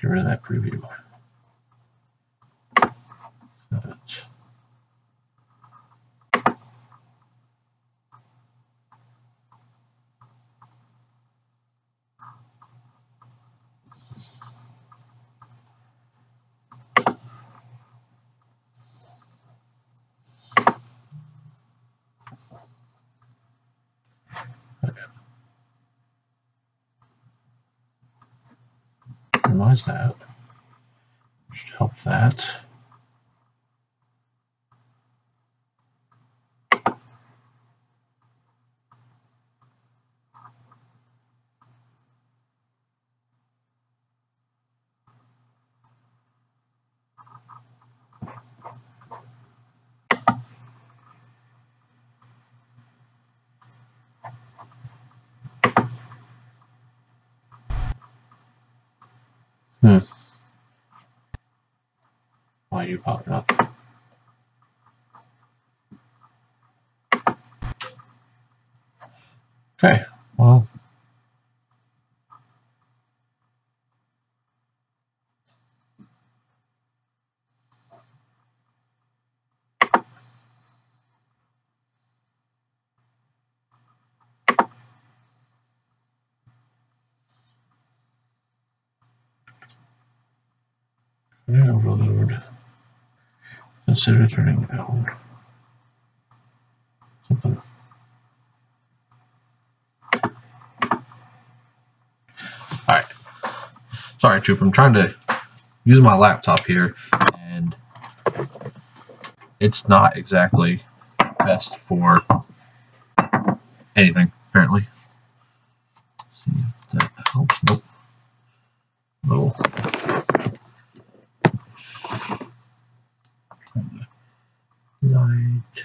Get rid of that preview. Minimize that. Should help that. Why are you popping up? Okay, well. Overload. Consider turning down something. Alright. Sorry, Troop. I'm trying to use my laptop here, and it's not exactly best for anything, apparently. Let's see if that helps. Nope. Little. Light.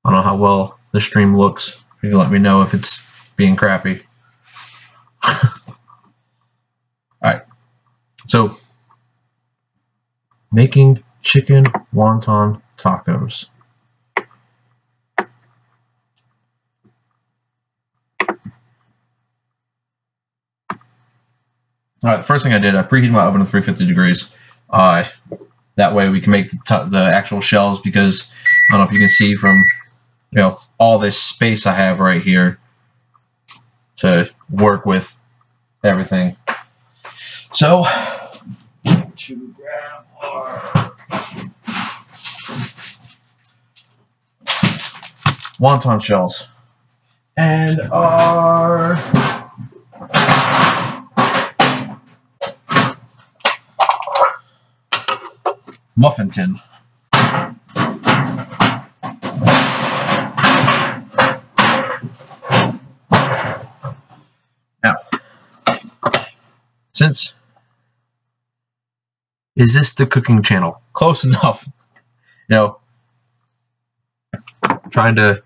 I don't know how well the stream looks. You can let me know if it's being crappy. Alright. So, making chicken wonton tacos. Alright, the first thing I did, I preheated my oven to 350 degrees. That way we can make the actual shells, because I don't know if you can see from all this space I have right here to work with everything. So, to grab our wonton shells and our muffin tin. Now, since is this the cooking channel? Close enough. Trying to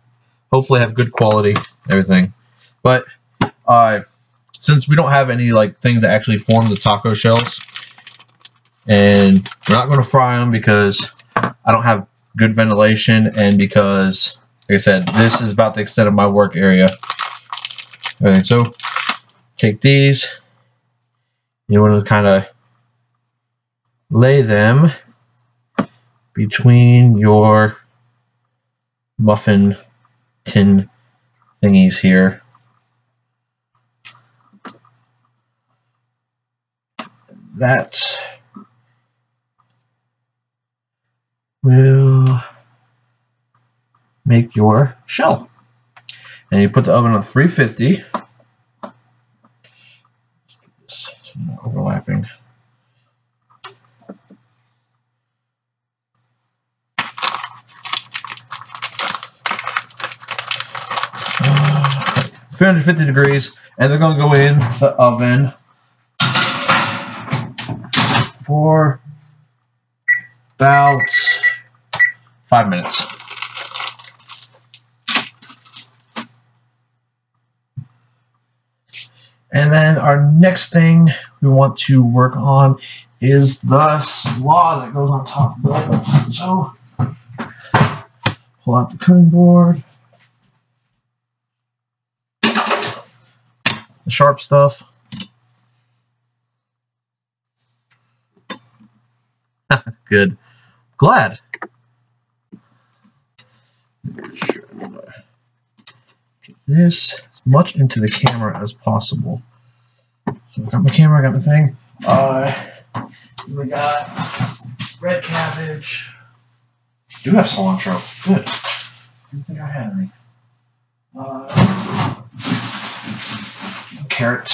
hopefully have good quality, everything. But since we don't have any thing to actually form the taco shells, and we're not going to fry them because I don't have good ventilation, and because, like I said, this is about the extent of my work area. Okay, so take these. You want to kind of lay them between your muffin tin thingies here. That will make your shell. And you put the oven on 350. So not overlapping. Uh, 350 degrees, and they're going to go in the oven for about 5 minutes. And then our next thing we want to work on is the slaw that goes on top of it. So pull out the cutting board. the sharp stuff. Good. Glad. Get this as much into the camera as possible. So I got my camera, I got my thing. We got red cabbage. I do have cilantro. Good. I didn't think I had any. Carrot.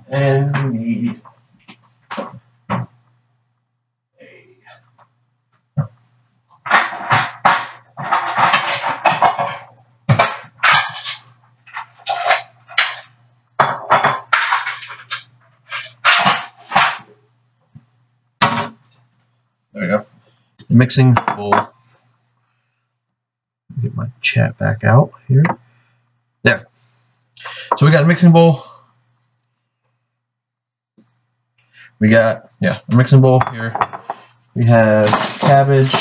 And we need there we go. The mixing bowl. Get my chat back out here. There. So we got a mixing bowl. We got, a mixing bowl here. We have cabbage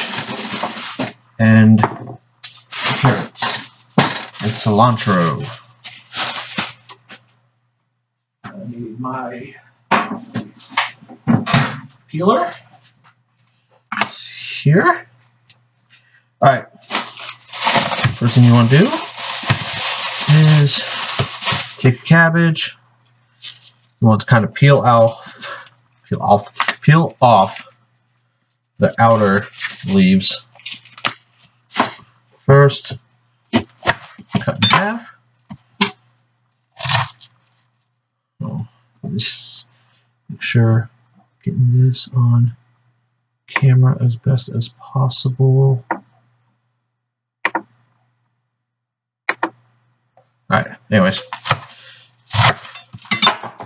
and carrots and cilantro. I need my peeler here. All right. First thing you want to do is take your cabbage. You want to kind of peel off the outer leaves. First, cut in half. Oh, just make sure getting this on camera as best as possible. Alright, anyways.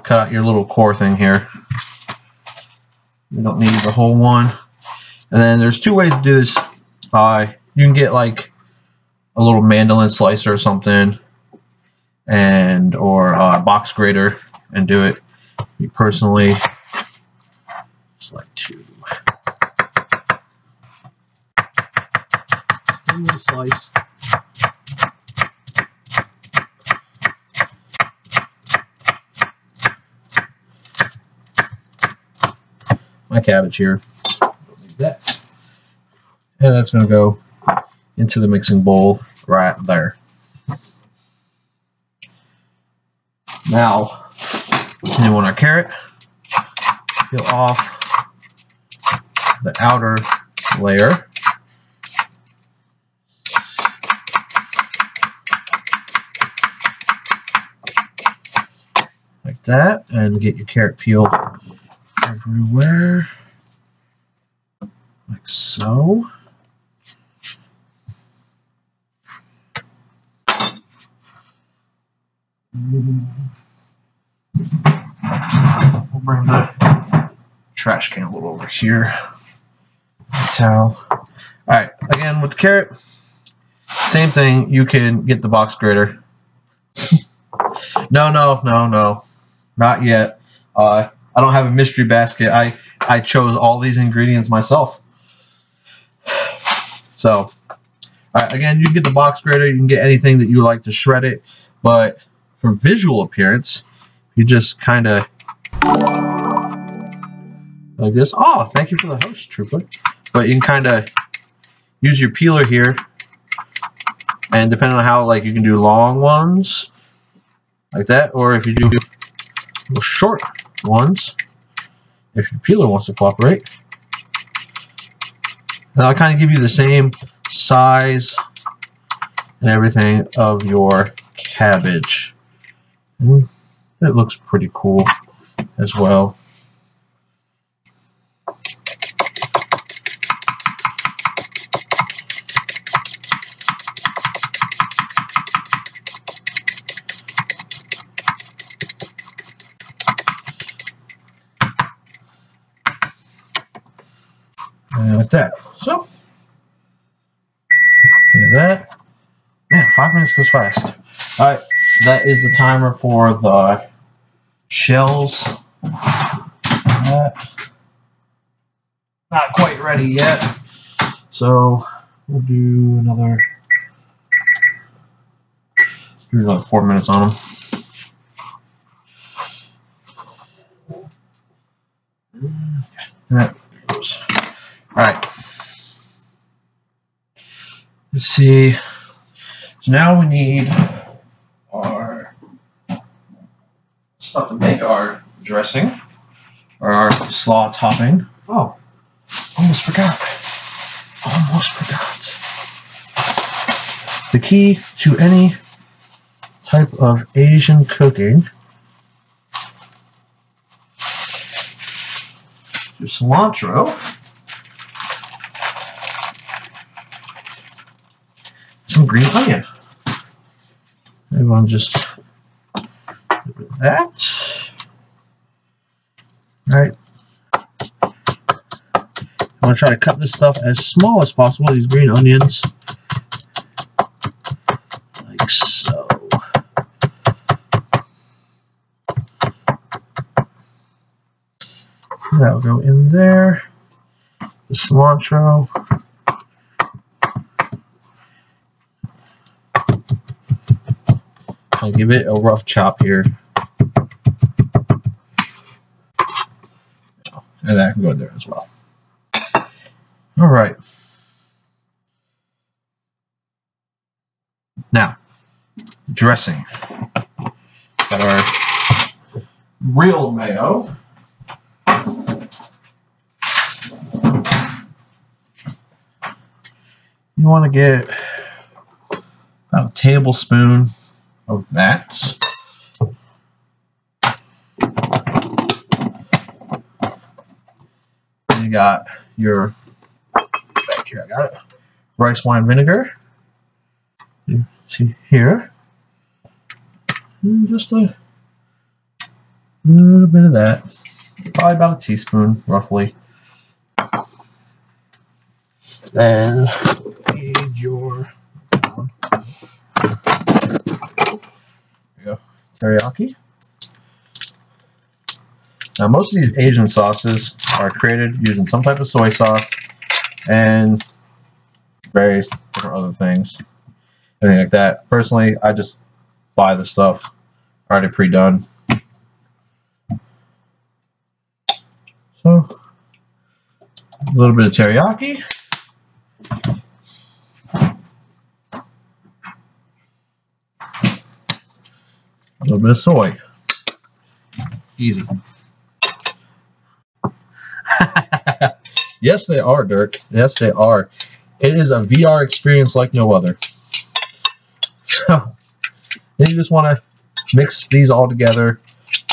Cut out your little core thing here. You don't need the whole one. And then there's two ways to do this. You can get like a little mandolin slicer or something, or a box grater and do it. Me personally just like to slice. My cabbage here. Don't need that. And that's going to go into the mixing bowl right there. Now, we want our carrot. Peel off the outer layer. Like that. And get your carrot peeled everywhere, like so. We'll bring the trash can a little over here. Towel. Alright, again with the carrot, same thing. You can get the box grater. No, not yet. I don't have a mystery basket. I chose all these ingredients myself. So, alright, again, you can get the box grater. You can get anything that you like to shred it. But for visual appearance, you just kind of like this. Oh, thank you for the host, Trooper. But you can kind of use your peeler here. And depending on how, you can do long ones like that. Or if you do little short ones, if your peeler wants to cooperate. And I'll kind of give you the same size and everything of your cabbage. And it looks pretty cool as well. Like that. So, that. Man, 5 minutes goes fast. Alright, that is the timer for the shells. Not quite ready yet. So, we'll do another Do another 4 minutes on them. And that goes. Alright. Let's see. So now we need our stuff to make our dressing, or our slaw topping. Oh, almost forgot. Almost forgot. The key to any type of Asian cooking is cilantro. Some green onion. I want to just do that. All right. I'm going to try to cut this stuff as small as possible, these green onions. Like so. That'll go in there. The cilantro. I'll give it a rough chop here. And that can go in there as well. Alright. Now, dressing. Got our real mayo. You want to get about a tablespoon of that. And you got your, back here, I got it, rice wine vinegar. You see here. And just a little bit of that. Probably about a teaspoon, roughly. Then need your teriyaki. Now most of these Asian sauces are created using some type of soy sauce and various different other things, anything like that. Personally, I just buy the stuff already pre-done. So a little bit of teriyaki. A little bit of soy. Easy. Yes, they are, Dirk. Yes, they are. It is a VR experience like no other. So, then you just want to mix these all together.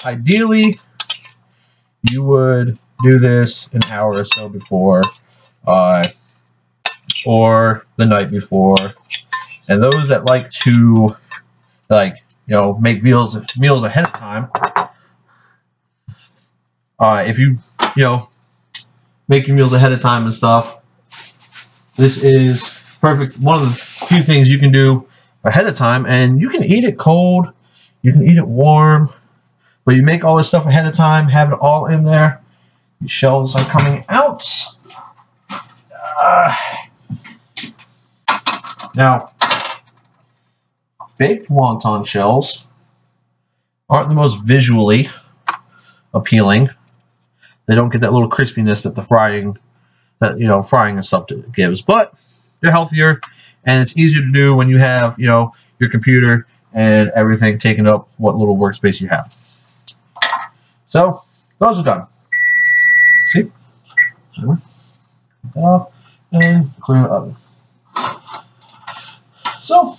Ideally, you would do this an hour or so before, or the night before. And those that like to, make meals ahead of time. If you make your meals ahead of time and stuff, this is perfect. One of the few things you can do ahead of time, and you can eat it cold, you can eat it warm, but you make all this stuff ahead of time, have it all in there. The shells are coming out. Now, baked wonton shells aren't the most visually appealing. They don't get that little crispiness that the frying and stuff gives, but they're healthier and it's easier to do when you have, your computer and everything taking up what little workspace you have. So those are done. See? Take that off and clear the oven. So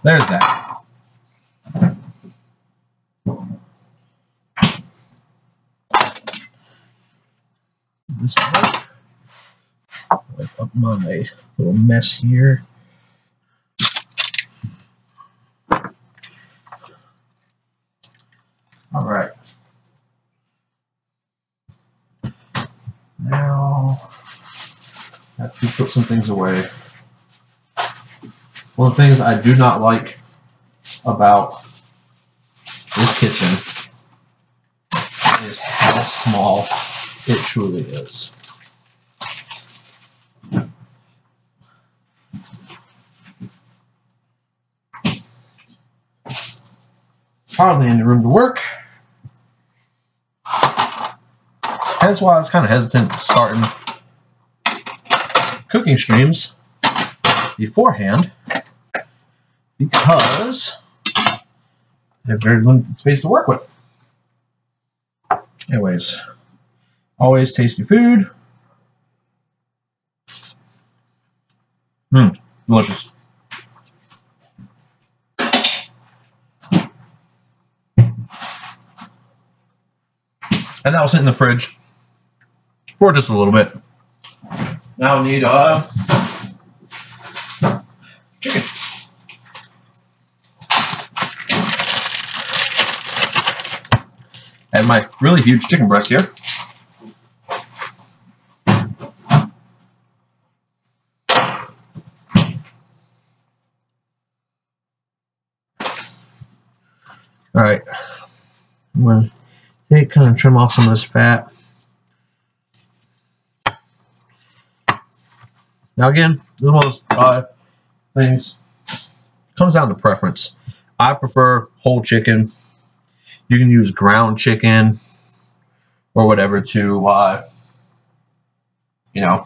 there's that. This wipe up my little mess here. All right. Now I have to put some things away. One of the things I do not like about this kitchen is how small it truly is. hardly any room to work. That's why I was kind of hesitant starting cooking streams beforehand, because I have very limited space to work with. Anyways, always tasty food. Delicious. And that will sit in the fridge for just a little bit. Now we need chicken. And my really huge chicken breast here. All right, I'm going to kind of trim off some of this fat. Now again, one of those things comes down to preference. I prefer whole chicken. You can use ground chicken or whatever to, you know,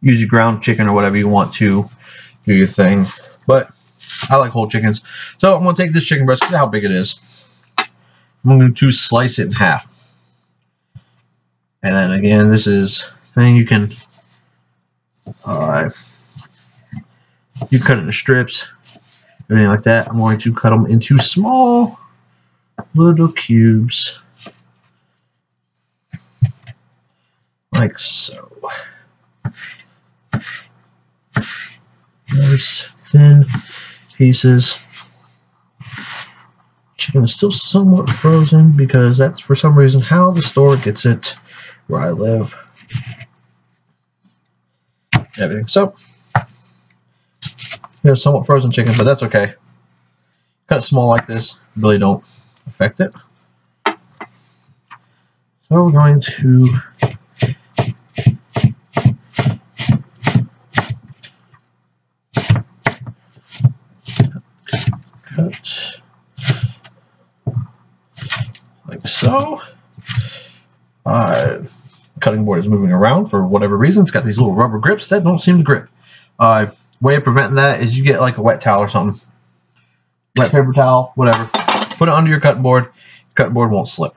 use your ground chicken or whatever you want to do your thing. But I like whole chickens. So I'm going to take this chicken breast, because of how big it is. I'm going to slice it in half. And then again, this is thing you can, you cut it into strips, everything like that. I'm going to cut them into small little cubes, like so. Nice thin pieces. Chicken is still somewhat frozen, because that's for some reason how the store gets it where I live. Everything. So we have somewhat frozen chicken, but that's okay. Cut it small like this, really don't affect it. So we're going to cut like so. Cutting board is moving around for whatever reason. It's got these little rubber grips that don't seem to grip. Way of preventing that is you get like a wet towel or something. Wet paper towel, whatever. Put it under your cutting board. Cutting board won't slip.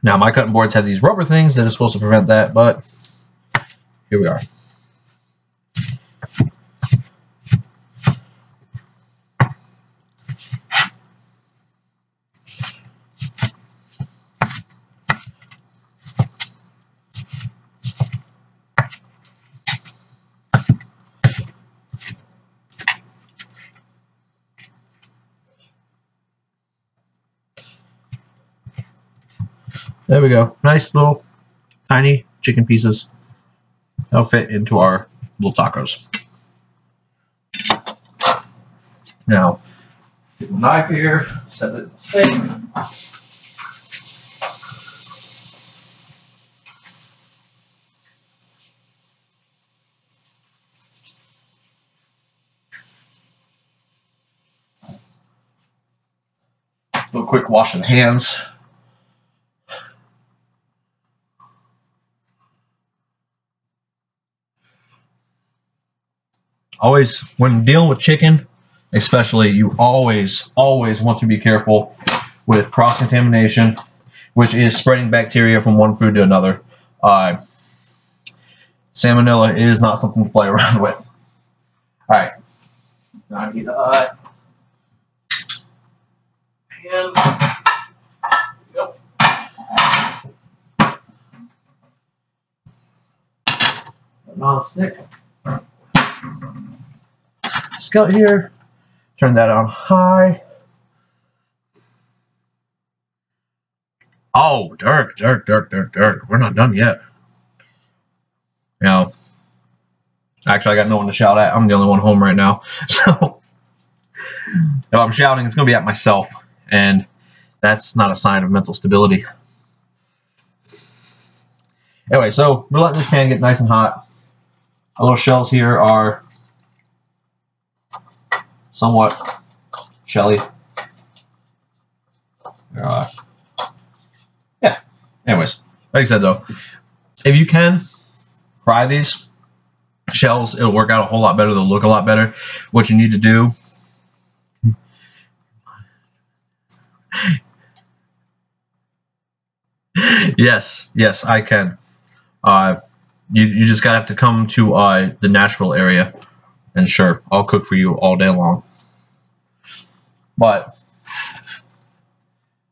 Now my cutting boards have these rubber things that are supposed to prevent that, but here we are. There we go. Nice little tiny chicken pieces. That'll fit into our little tacos. Now, get the knife here, set it safe. Do a quick wash of the hands. Always, when dealing with chicken, especially, you always want to be careful with cross-contamination, which is spreading bacteria from one food to another. Salmonella is not something to play around with. All right, now I need a pan. Yep. Non-stick. Skillet here. Turn that on high. Oh, Dirk. We're not done yet. You know, actually, I got no one to shout at. I'm the only one home right now. So, if I'm shouting, it's going to be at myself. And that's not a sign of mental stability. Anyway, so we're letting this pan get nice and hot. Our little shells here are somewhat Shelly. Yeah. Anyways, like I said though, if you can fry these shells, it'll work out a whole lot better. They'll look a lot better. What you need to do. Yes, I can. You just gotta have to come to the Nashville area, and sure, I'll cook for you all day long. But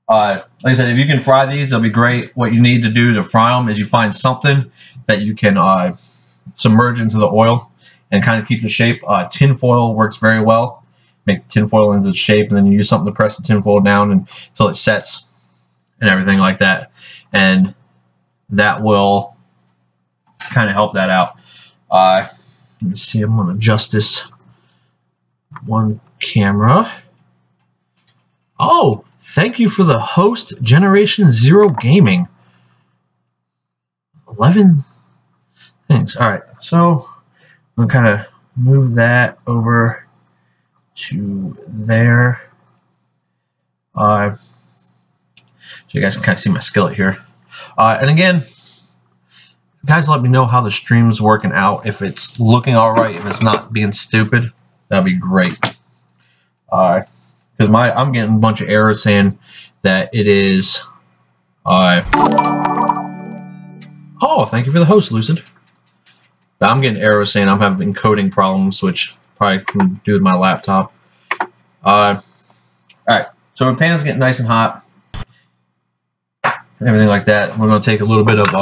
like I said, if you can fry these, they'll be great. What you need to do to fry them is you find something that you can submerge into the oil and kind of keep the shape. Tin foil works very well. Make tin foil into the shape, and then you use something to press the tin foil down until it sets and everything like that. And that will kind of help that out. Let me see. I'm going to adjust this one camera. Oh, thank you for the host, Generation Zero Gaming. 11 things. All right, so I'm going to kind of move that over to there. So you guys can kind of see my skillet here. And again, guys, let me know how the stream's working out. If it's looking all right, if it's not being stupid, that'd be great. Because I'm getting a bunch of errors saying that it is. Oh, thank you for the host, Lucid. But I'm getting errors saying I'm having encoding problems, which probably can do with my laptop. All right, so the pan's getting nice and hot, everything like that. We're going to take a little bit of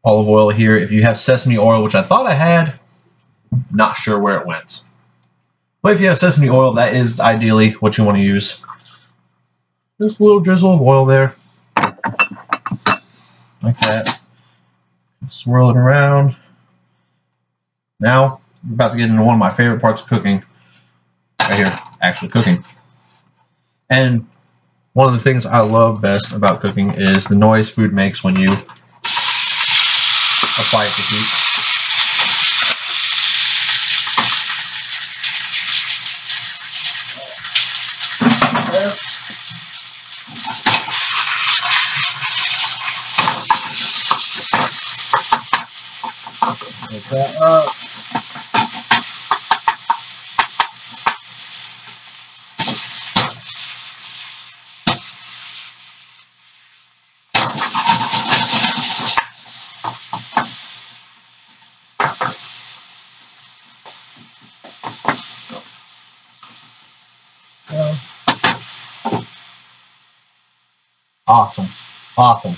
olive oil here. If you have sesame oil, which I thought I had, not sure where it went. But if you have sesame oil, that is ideally what you want to use. Just a little drizzle of oil there. Like that. Swirl it around. Now, we're about to get into one of my favorite parts of cooking. Right here, actually cooking. And one of the things I love best about cooking is the noise food makes when you apply it to heat. Get that up. Awesome. Awesome.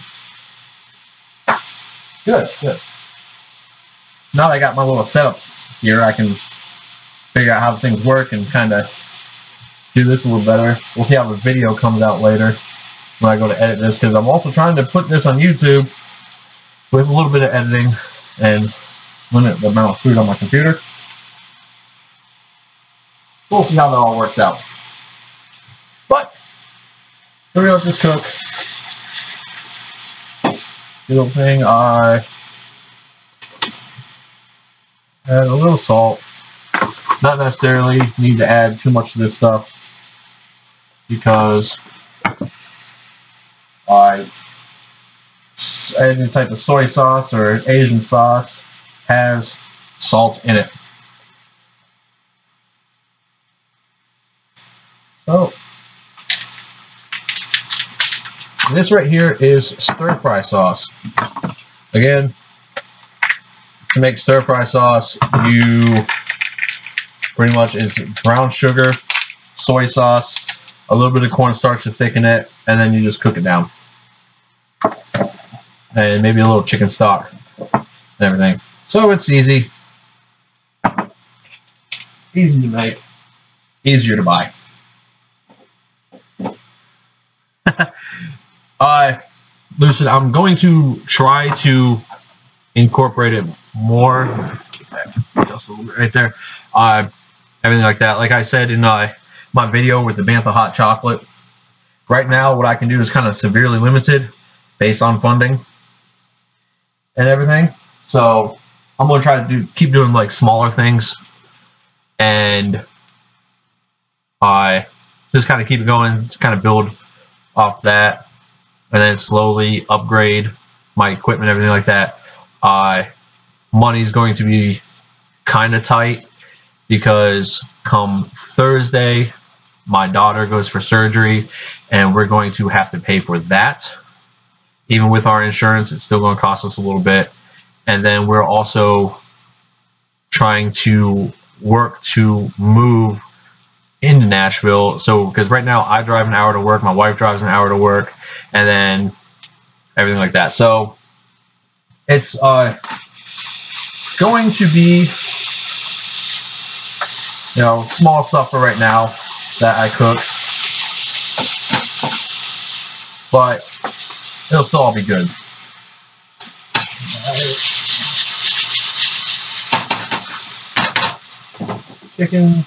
Good, good. Now that I got my little setup here, I can figure out how things work and kind of do this a little better. We'll see how the video comes out later when I go to edit this, because I'm also trying to put this on YouTube with a little bit of editing and limit the amount of food on my computer. We'll see how that all works out. But here we go, just cook. Little thing, I add a little salt. Not necessarily need to add too much of this stuff because any type of soy sauce or Asian sauce has salt in it. So this right here is stir-fry sauce. Again, to make stir-fry sauce, you pretty much is brown sugar, soy sauce, a little bit of cornstarch to thicken it, and then you just cook it down. And maybe a little chicken stock and everything. So it's easy. Easy to make. Easier to buy. Lucid, I'm going to try to incorporate it more. Just a little bit right there. Everything like that. Like I said in my video with the Bantha hot chocolate, right now what I can do is kind of severely limited based on funding and everything. So I'm going to try to keep doing like smaller things and I just kind of keep it going, just kind of build off that, and then slowly upgrade my equipment, everything like that. Money's going to be kind of tight because come Thursday, my daughter goes for surgery, and we're going to have to pay for that. Even with our insurance, it's still going to cost us a little bit. And then we're also trying to work to move into Nashville. So, because right now I drive an hour to work, my wife drives an hour to work, and then everything like that. So it's going to be, you know, small stuff for right now that I cook, but it'll still all be good. Chicken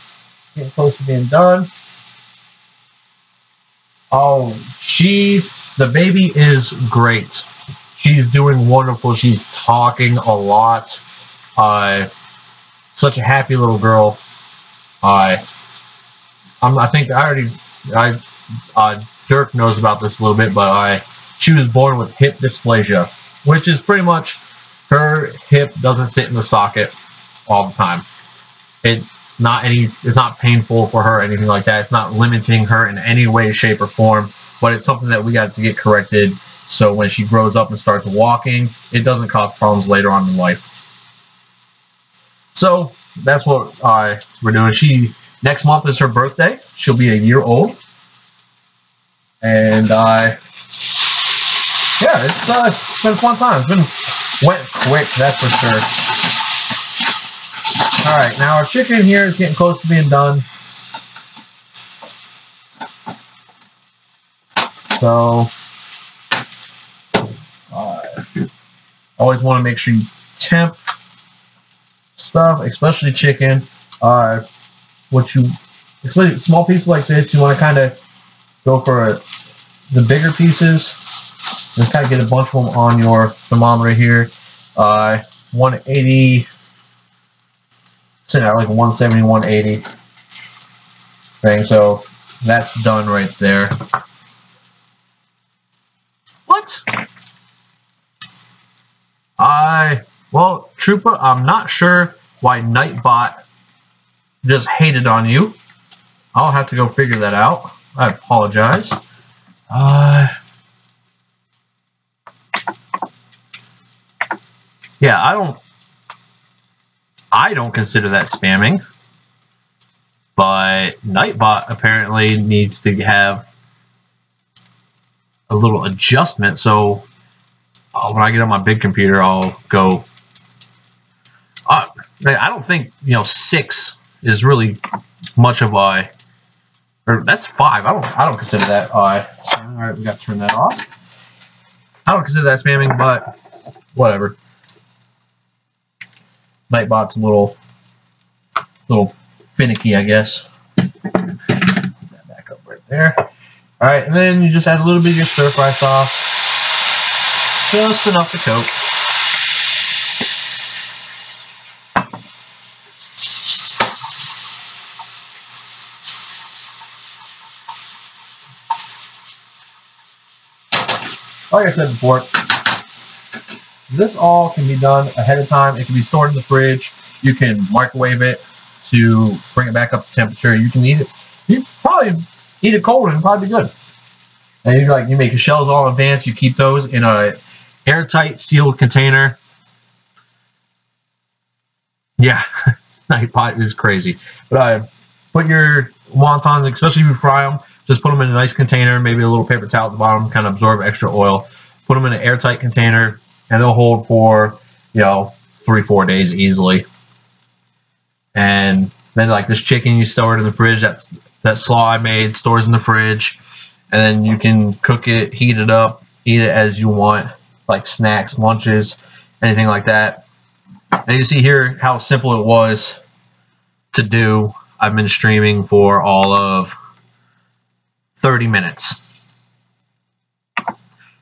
getting close to being done. Oh, the baby is great. She's doing wonderful. She's talking a lot. Such a happy little girl. I think Dirk knows about this a little bit, but she was born with hip dysplasia, which is pretty much her hip doesn't sit in the socket all the time. It's not painful for her or anything like that. It's not limiting her in any way, shape, or form, but it's something that we got to get corrected so when she grows up and starts walking, it doesn't cause problems later on in life. So that's what we're doing. Next month is her birthday. She'll be a year old. And yeah, it's been a fun time. Went quick, that's for sure. All right, now our chicken here is getting close to being done. So always want to make sure you temp stuff, especially chicken. Especially small pieces like this, you want to kind of go for the bigger pieces. Just kind of get a bunch of them on your thermometer here. 180. Sitting at like 170, 180 thing. So that's done right there. What? Well, Trooper, I'm not sure why Nightbot just hated on you. I'll have to go figure that out. I apologize. Yeah, I don't consider that spamming, but Nightbot apparently needs to have a little adjustment. So when I get on my big computer, I'll go. I don't think 6 is really much of a. Or that's 5. I don't consider that. All right, we got to turn that off. I don't consider that spamming, but whatever. Nightbot's a little finicky, I guess. Put that back up right there. All right, and then you just add a little bit of your stir fry sauce, just enough to coat. Like I said before, this all can be done ahead of time. It can be stored in the fridge. You can microwave it to bring it back up to temperature. You can eat it. You probably eat it cold and probably be good. And you make your shells all in advance. You keep those in a airtight sealed container. Yeah, Nightbot is crazy. But put your wontons, especially if you fry them, just put them in a nice container, maybe a little paper towel at the bottom, kind of absorb extra oil. Put them in an airtight container, and they'll hold for 3-4 days easily. And then like this chicken, you store it in the fridge. That slaw I made stores in the fridge, and then you can cook it, heat it up, eat it as you want, like snacks, lunches, anything like that. And you see here how simple it was to do. I've been streaming for all of 30 minutes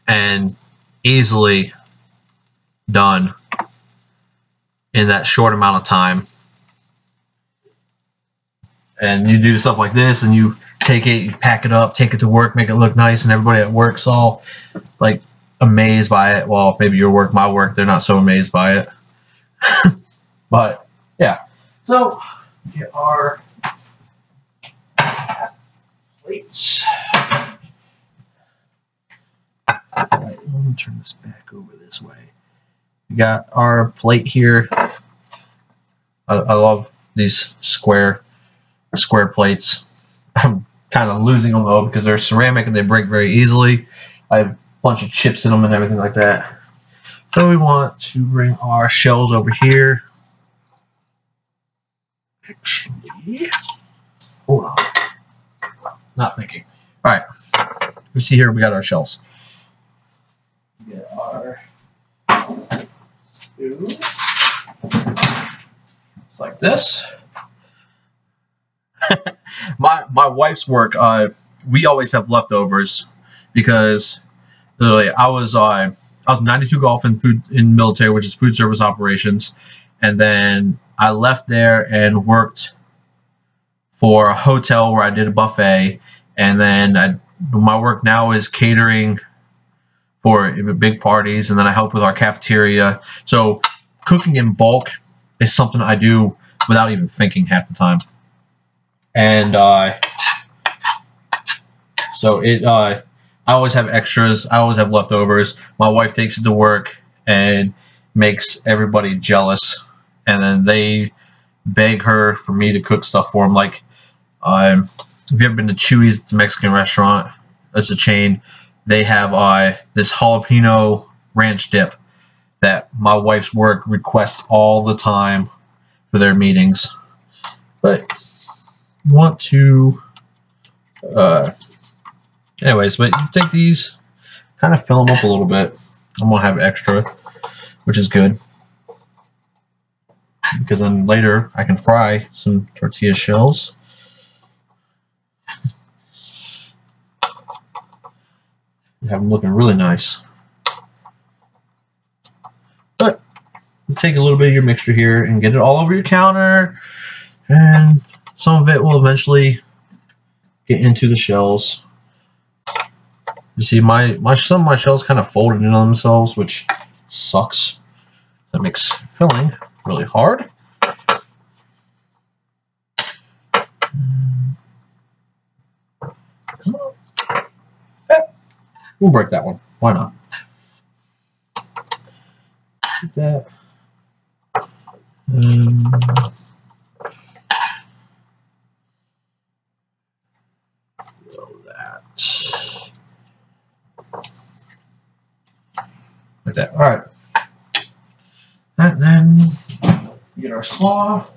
and easily done in that short amount of time. And you do stuff like this, and you take it, you pack it up, take it to work, make it look nice, and everybody at work's all like amazed by it. Well, maybe your work, my work, they're not so amazed by it. But yeah, so get our plates. Right, let me turn this back over this way. We got our plate here. I love these square plates. I'm kind of losing them though because they're ceramic and they break very easily. I have a bunch of chips in them and everything like that. So we want to bring our shells over here. Actually, hold on. Not thinking. All right. You see here we got our shells. We get our spoon. It's like this. my wife's work, we always have leftovers because literally I was 92 golf in military, which is food service operations, and then I left there and worked for a hotel where I did a buffet, and then my work now is catering for big parties, and then I help with our cafeteria. So cooking in bulk is something I do without even thinking half the time. And so I always have extras. I always have leftovers. My wife takes it to work and makes everybody jealous, and then they beg her for me to cook stuff for them. Like, if you've ever been to Chewy's, it's a Mexican restaurant. It's a chain. They have this jalapeno ranch dip that my wife's work requests all the time for their meetings. But want to anyways, but you take these, kind of fill them up a little bit. I'm gonna have extra, which is good because then later I can fry some tortilla shells. Have them looking really nice. But you take a little bit of your mixture here and get it all over your counter, and some of it will eventually get into the shells. You see, some of my shells kind of folded into themselves, which sucks. That makes filling really hard. Come on. We'll break that one. Why not? Get that. Like that. All right. And then get our slaw.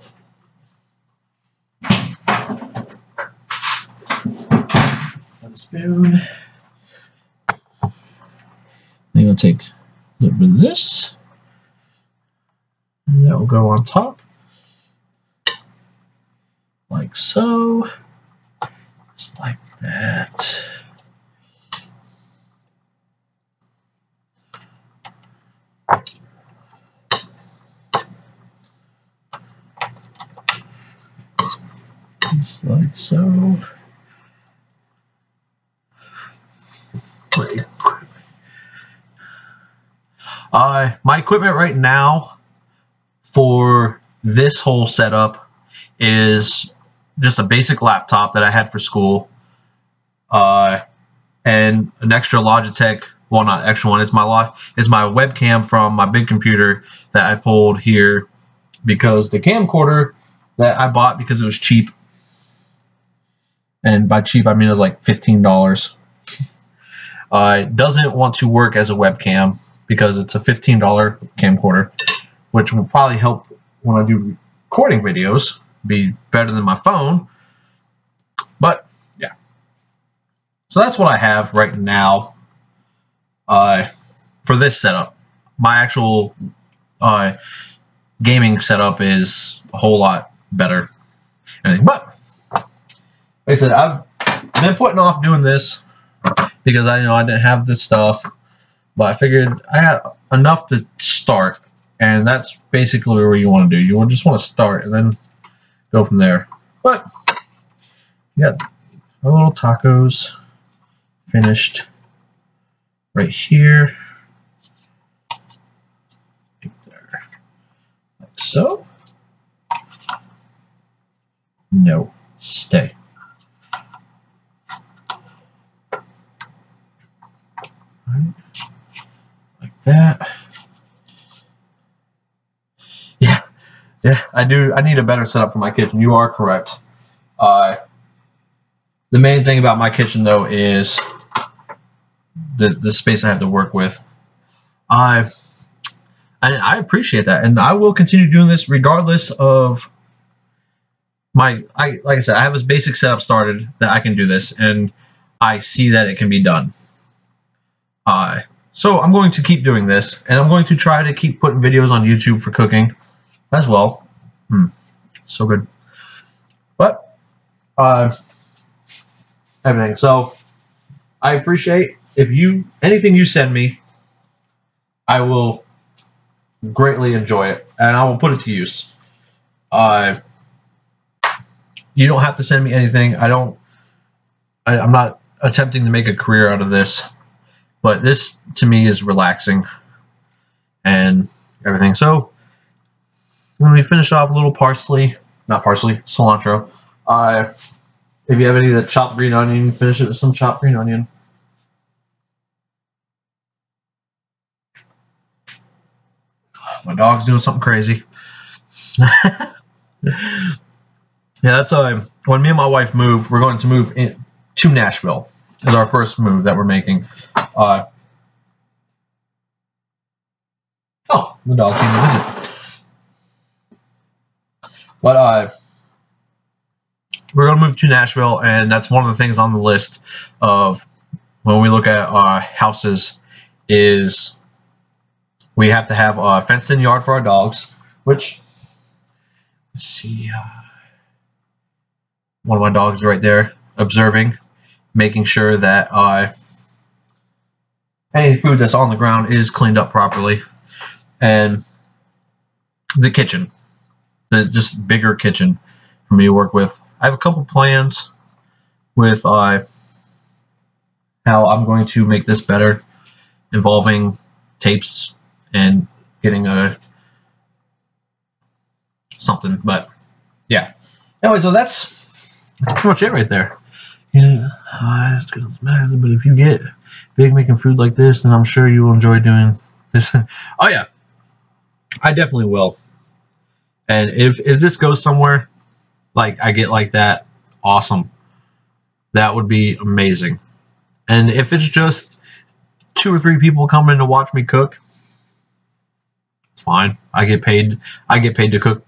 And a spoon. Then you'll take a little bit of this. And that will go on top. Like so. Just like that. Just like so. My equipment right now for this whole setup is just a basic laptop that I had for school, and an extra Logitech. Well, not extra one. It's my webcam from my big computer that I pulled here because the camcorder that I bought because it was cheap, and by cheap I mean it was like $15. Doesn't want to work as a webcam because it's a $15 camcorder, which will probably help when I do recording videos, be better than my phone. But yeah, so that's what I have right now for this setup. My actual gaming setup is a whole lot better. But like I said, I've been putting off doing this because I didn't have this stuff, but I figured I had enough to start, and that's basically where you want to do. You just want to start and then go from there. But we got our little tacos finished right here. Right there. Like so. No, stay. Right. Like that. Yeah, I do. I need a better setup for my kitchen. You are correct. The main thing about my kitchen, though, is the space I have to work with. I appreciate that, and I will continue doing this regardless of like I said, I have this basic setup started that I can do this, and I see that it can be done. So I'm going to keep doing this, and I'm going to try to keep putting videos on YouTube for cooking as well. So good. But everything. So I appreciate anything you send me, I will greatly enjoy it, and I will put it to use. You don't have to send me anything. I'm not attempting to make a career out of this, but this to me is relaxing and everything. So when we finish off a little cilantro. If you have any of the chopped green onion, finish it with some chopped green onion. My dog's doing something crazy. Yeah, that's when me and my wife move, we're going to move to Nashville. Is our first move that we're making. Oh, the dog came to visit. But we're going to move to Nashville, and that's one of the things on the list of when we look at houses is we have to have a fenced-in yard for our dogs, which, let's see, one of my dogs is right there observing, making sure that any food that's on the ground is cleaned up properly. And the kitchen, the just bigger kitchen for me to work with. I have a couple plans with how I'm going to make this better, involving tapes and getting something. But yeah. Anyway, so that's pretty much it right there. Yeah, but if you get big making food like this, then I'm sure you will enjoy doing this. Oh yeah, I definitely will. And if this goes somewhere, like I get like that, awesome. That would be amazing. And if it's just 2 or 3 people coming to watch me cook, it's fine. I get paid to cook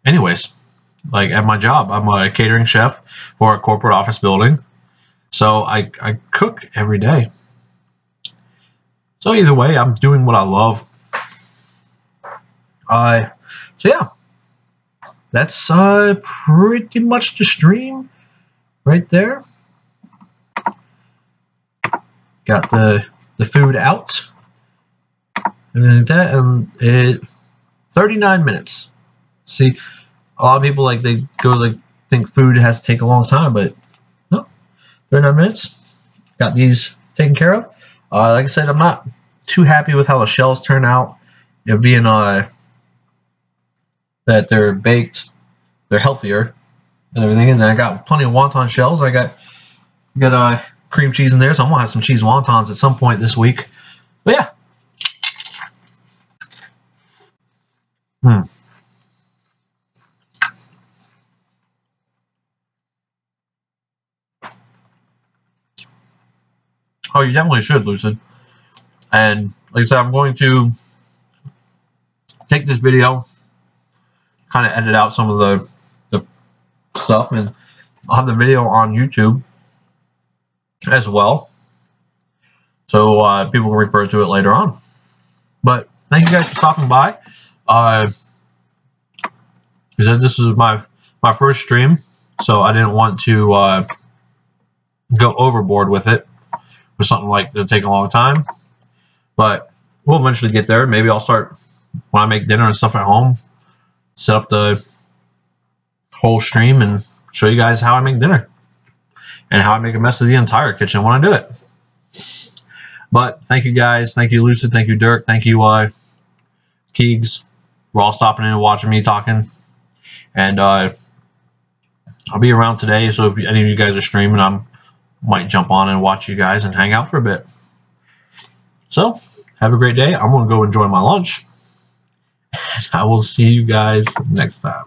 anyways. Like at my job, I'm a catering chef for a corporate office building. So I cook every day. So either way, I'm doing what I love. So yeah. That's pretty much the stream right there. Got the food out. And that, and it 39 minutes. See, a lot of people they think food has to take a long time, but no, 39 minutes. Got these taken care of. Like I said, I'm not too happy with how the shells turn out. Being that they're baked, they're healthier and everything. And I got plenty of wonton shells. I got cream cheese in there, so I'm gonna have some cheese wontons at some point this week. But yeah. Oh, you definitely should, Lucid. And like I said, I'm going to take this video, kind of edit out some of the stuff, and I'll have the video on YouTube as well, so people can refer to it later on. But thank you guys for stopping by. I said this is my first stream, so I didn't want to go overboard with it for something like that'll take a long time. But we'll eventually get there. Maybe I'll start when I make dinner and stuff at home, set up the whole stream and show you guys how I make dinner. and how I make a mess of the entire kitchen when I do it. But thank you guys. Thank you, Lucid. Thank you, Dirk. Thank you, Keegs, for all stopping in and watching me talking. And I'll be around today, so if any of you guys are streaming, I might jump on and watch you guys and hang out for a bit. So, have a great day. I'm going to go enjoy my lunch. And I will see you guys next time.